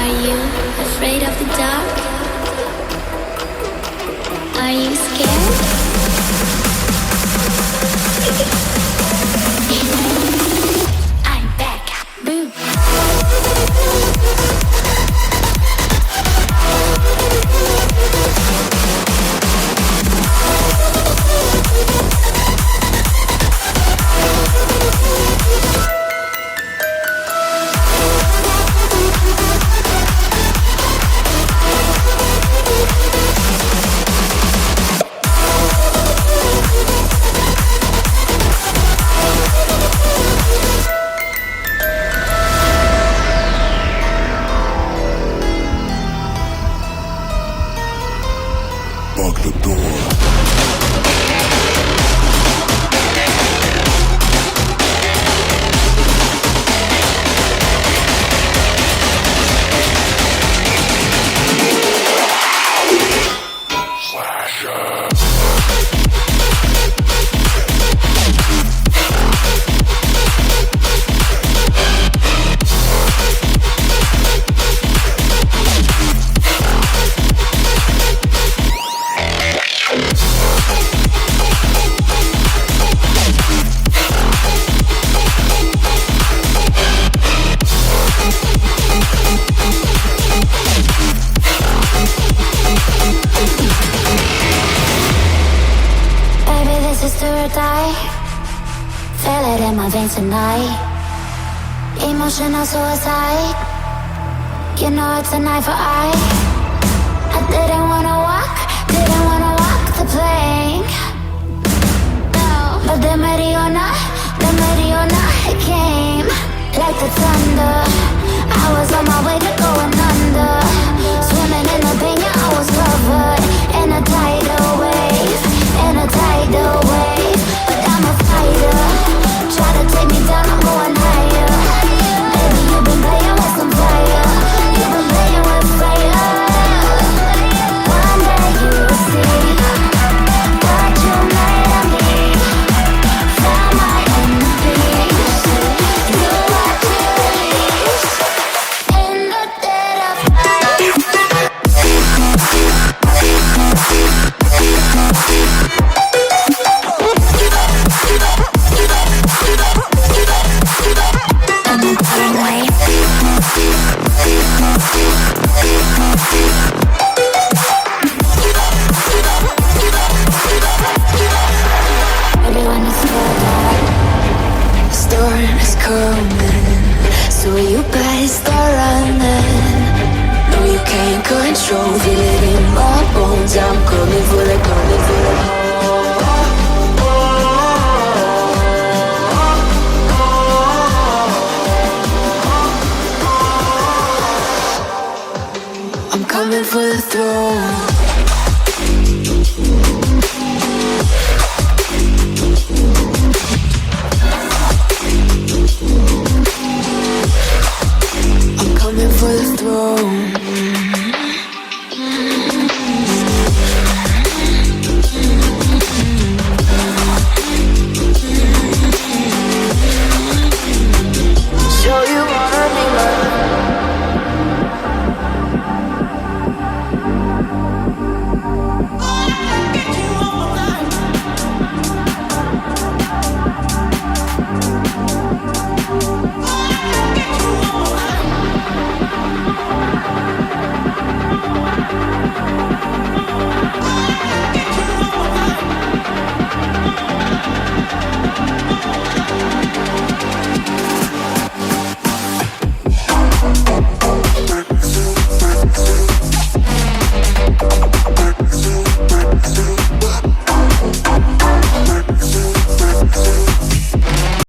Are you afraid of the dark? Are you scared? I'm back. Boo. Tonight, emotional suicide. You know it's an eye for eye. I didn't wanna walk the plank. No, but the Mariona, it came like the thunder. I was on my way to going under, swimming in the pain. Yeah, I was covered in a tidal wave, But I'm a fighter. Try to take me down, I'm going higher. Baby, you've been playing with some fire. You've been playing with fire. One day you'll see what you made of me. Found my enemies. Do what you release in the dead of night. Storm is coming, so you better start running. No, you can't control, feel it in my bones. I'm coming for the I'm coming for the throne. For the throne.